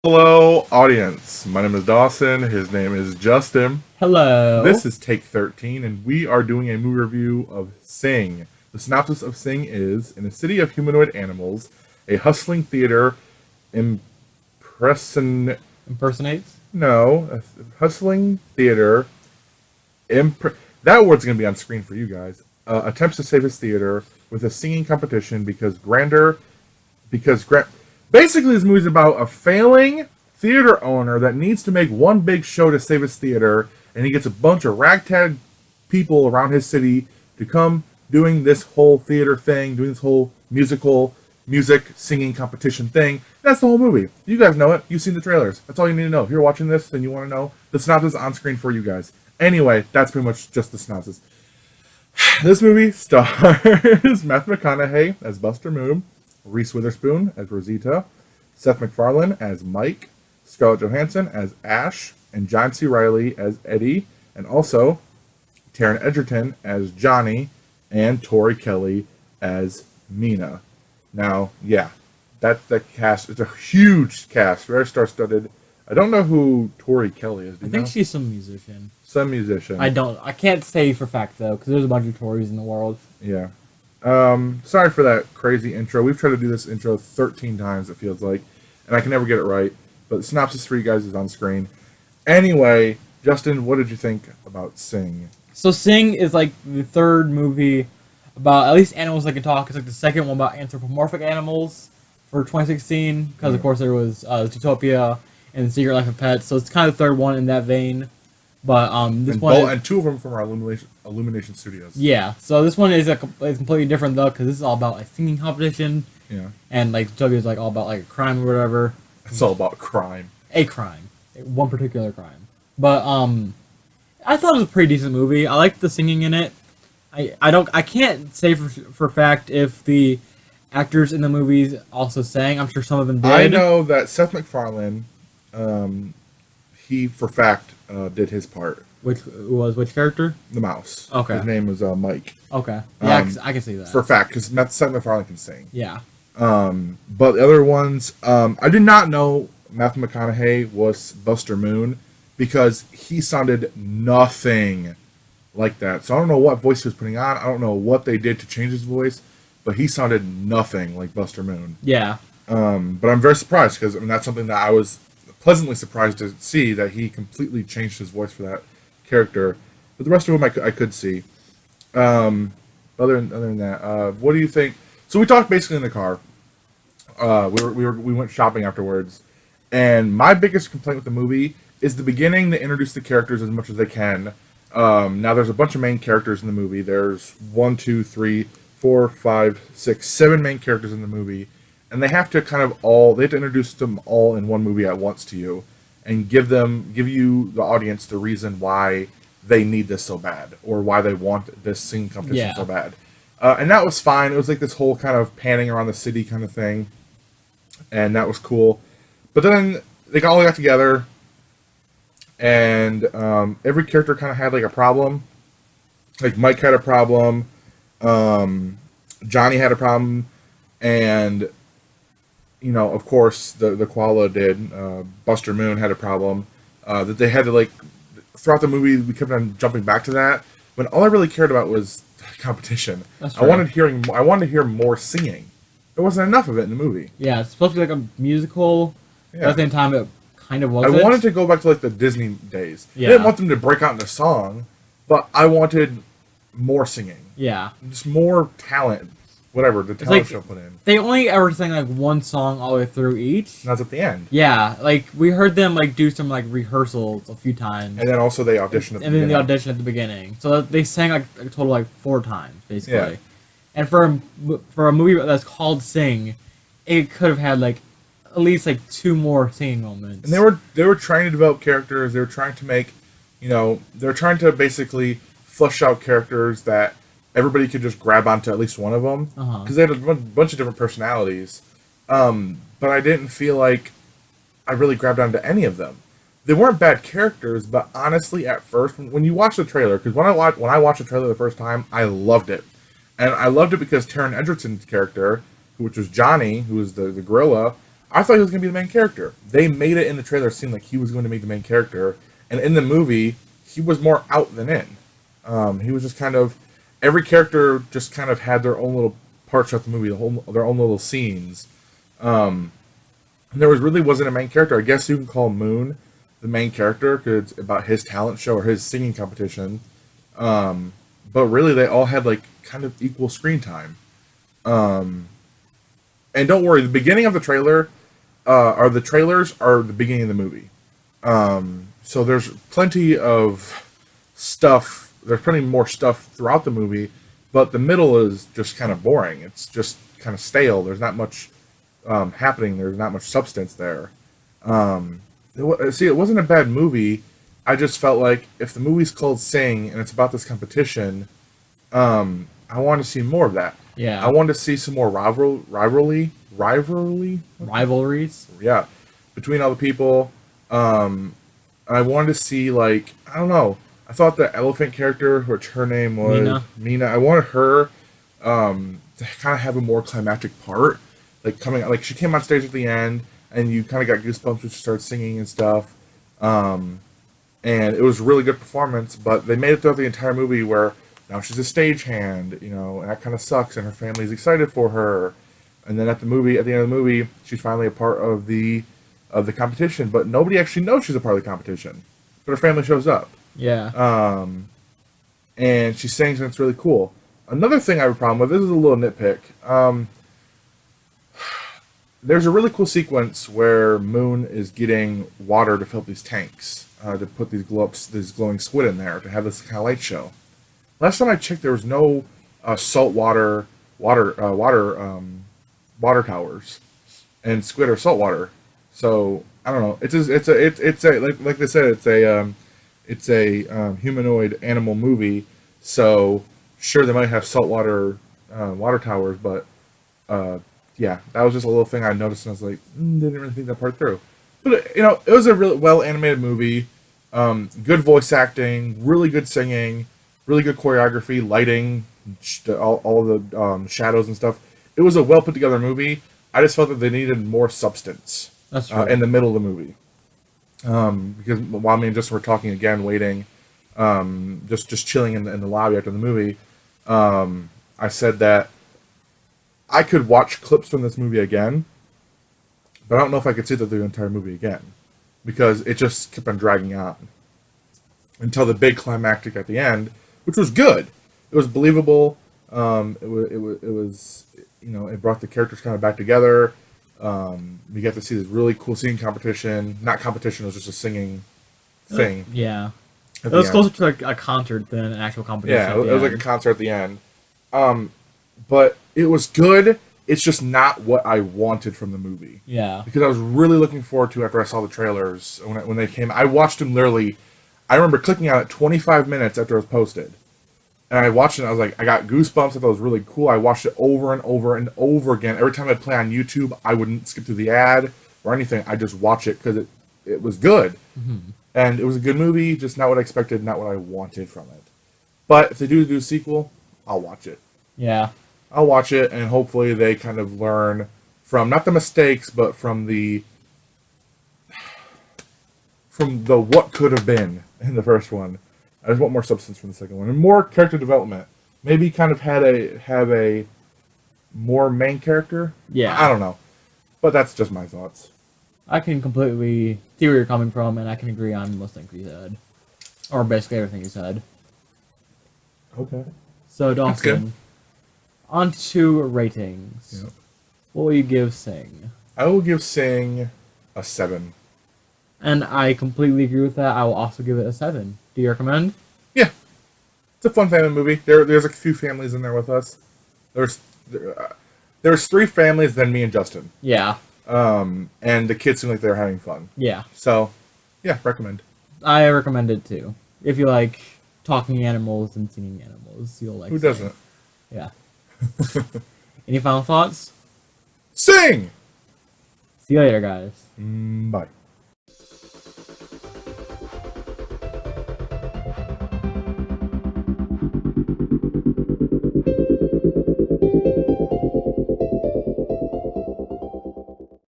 Hello, audience. My name is Dawson. His name is Justin. Hello. This is Take 13, and we are doing a movie review of Sing. The synopsis of Sing is: in a city of humanoid animals, a hustling theater impression. Impersonates? No, a hustling theater. That word's going to be on screen for you guys. Attempts to save his theater with a singing competition basically, this movie's about a failing theater owner that needs to make one big show to save his theater, and he gets a bunch of ragtag people around his city to come doing this whole theater thing, doing this whole music singing competition thing. That's the whole movie. You guys know it. You've seen the trailers. That's all you need to know. If you're watching this and you want to know, the synopsis on screen for you guys. Anyway, that's pretty much just the synopsis. This movie stars Matthew McConaughey as Buster Moon, Reese Witherspoon as Rosita, Seth MacFarlane as Mike, Scarlett Johansson as Ash, and John C. Reilly as Eddie, and also Taron Egerton as Johnny, and Tori Kelly as Mina. Now, yeah, that's the cast. It's a huge cast, very star-studded. I don't know who Tori Kelly is. I think she's some musician. Some musician. I can't say for fact though, because there's a bunch of Tories in the world. Yeah. Sorry for that crazy intro. We've tried to do this intro 13 times, it feels like, and I can never get it right. But the synopsis for you guys is on screen. Anyway, Justin, what did you think about Sing? So Sing is like the third movie about at least animals that can talk. It's like the second one about anthropomorphic animals for 2016, because of course there was Zootopia and Secret Life of Pets. So it's kind of the third one in that vein. But this one and two of them from our Illumination Studios. Yeah, so this one is is completely different though, because this is all about like singing competition. Yeah. And like Zootopia is like all about like a crime or whatever. It's all about crime. A crime, one particular crime. But I thought it was a pretty decent movie. I liked the singing in it. I can't say for a fact if the actors in the movies also sang. I'm sure some of them did. I know that Seth MacFarlane, he for fact did his part. Which character? The mouse. Okay. His name was Mike. Okay. Yeah, I can see that. For a fact, because Seth MacFarlane can sing. Yeah. But the other ones, I did not know Matthew McConaughey was Buster Moon because he sounded nothing like that. So I don't know what voice he was putting on. I don't know what they did to change his voice, but he sounded nothing like Buster Moon. Yeah. But I'm very surprised because that's something that I was pleasantly surprised to see, that he completely changed his voice for that character. But the rest of them I could see. Other than that, what do you think? So we talked basically in the car. We went shopping afterwards, and my biggest complaint with the movie is the beginning. They introduce the characters as much as they can. Now there's a bunch of main characters in the movie. There's 1, 2, 3, 4, 5, 6, 7 main characters in the movie, and they have to introduce them all in one movie at once to you, and give you the audience the reason why they need this so bad, or why they want this singing competition so bad. And that was fine. It was like this whole kind of panning around the city kind of thing, and that was cool. But then they all got together, and every character kind of had like a problem. Like Mike had a problem, Johnny had a problem, and of course the koala did. Buster Moon had a problem that they had to like throughout the movie. We kept on jumping back to that when all I really cared about was competition. That's I right. I wanted to hear more singing. There wasn't enough of it in the movie. Yeah, it's supposed to be like a musical. Yeah. But at the same time, it kind of I wasn't. wanted to go back to like the Disney days. Yeah. I didn't want them to break out into song, but I wanted more singing. Yeah. Just more talent. Whatever the talent show put in. They only ever sang like one song all the way through each. And that's at the end. Yeah, like we heard them like do some like rehearsals a few times. And then also they auditioned at the beginning. And then the audition at the beginning. So they sang like a total like 4 times basically. Yeah. And for a movie that's called Sing, it could have had like at least like 2 more singing moments. And they were trying to develop characters. They were trying to make, they were trying to basically flesh out characters that everybody could just grab onto at least one of them, because they had a bunch of different personalities. But I didn't feel like I really grabbed onto any of them. They weren't bad characters, but honestly, at first, when you watch the trailer, because when I watched the trailer the first time, I loved it, and I loved it because Taron Egerton's character, which was Johnny, who was the gorilla, I thought he was going to be the main character. They made it in the trailer seem like he was going to be the main character, and in the movie, he was more out than in. He was just kind of every character just kind of had their own little parts throughout the movie, their own little scenes. And there really wasn't a main character. I guess you can call Moon the main character because it's about his talent show or his singing competition. But really, they all had like kind of equal screen time. And don't worry, the beginning of the trailer, or the trailers are the beginning of the movie. So there's plenty of stuff. There's plenty more stuff throughout the movie, but the middle is just kind of boring. It's just kind of stale. There's not much happening. There's not much substance there. It wasn't a bad movie. I just felt like if the movie's called Sing and it's about this competition, I want to see more of that. Yeah. I want to see some more rivalry, Rivalries. yeah, between all the people. I wanted to see, like, I don't know. I thought the elephant character, which her name was Mina. I wanted her to kind of have a more climactic part, like coming, like she came on stage at the end, and you kind of got goosebumps when she started singing and stuff. And it was a really good performance, but they made it throughout the entire movie where now she's a stagehand, you know, and that kind of sucks, and her family's excited for her. And then at the end of the movie, she's finally a part of the competition, but nobody actually knows she's a part of the competition. But her family shows up. Yeah. And she sings, and it's really cool. Another thing I have a problem with, this is a little nitpick. There's a really cool sequence where Moon is getting water to fill up these tanks, to put these glowing squid in there, to have this kind of light show. Last time I checked, there was no water towers, and squid are saltwater. So I don't know. It's a like they said, it's a humanoid animal movie. So sure, they might have saltwater water towers, but yeah, that was just a little thing I noticed, and I was like, didn't really think that part through. But you know, it was a really well animated movie. Good voice acting, really good singing, really good choreography, lighting, all the shadows and stuff. It was a well put together movie. I just felt that they needed more substance. That's true. In the middle of the movie. Because while me and Justin were talking again, waiting, just chilling in the lobby after the movie, I said that I could watch clips from this movie again, but I don't know if I could see the entire movie again, because it just kept on dragging on until the big climactic at the end, which was good. It was believable. It was you know, it brought the characters kind of back together. We got to see this really cool singing competition. Not competition, it was just a singing thing. Yeah. It was closer to like a concert than an actual competition. Yeah, it was like a concert at the end. But it was good. It's just not what I wanted from the movie. Yeah. Because I was really looking forward to it after I saw the trailers. When they came, I watched them literally. I remember clicking on it 25 minutes after it was posted. And I watched it, and I was like, I got goosebumps. I thought it was really cool. I watched it over and over and over again. Every time I'd play on YouTube, I wouldn't skip through the ad or anything. I just watch it because it was good. Mm-hmm. And it was a good movie, just not what I expected, not what I wanted from it. But if they do a sequel, I'll watch it. Yeah. I'll watch it, and hopefully they kind of learn from, not the mistakes, but from the what could have been in the first one. I just want more substance from the second one and more character development. Maybe kind of have a more main character. Yeah. I don't know, but that's just my thoughts. I can completely see where you're coming from, and I can agree on most things you said, or basically everything you said. Okay. So That's good. Dawson, on to ratings. Yep. What will you give Sing? I will give Sing a 7. And I completely agree with that. I will also give it a 7. Do you recommend? Yeah, it's a fun family movie. There's a few families in there with us. There's 3 families, then me and Justin. Yeah. And the kids seem like they're having fun. Yeah. So, yeah, recommend. I recommend it too. If you like talking animals and singing animals, you'll like. Who Sing. doesn't? Yeah. Any final thoughts? Sing! See you later, guys. Bye.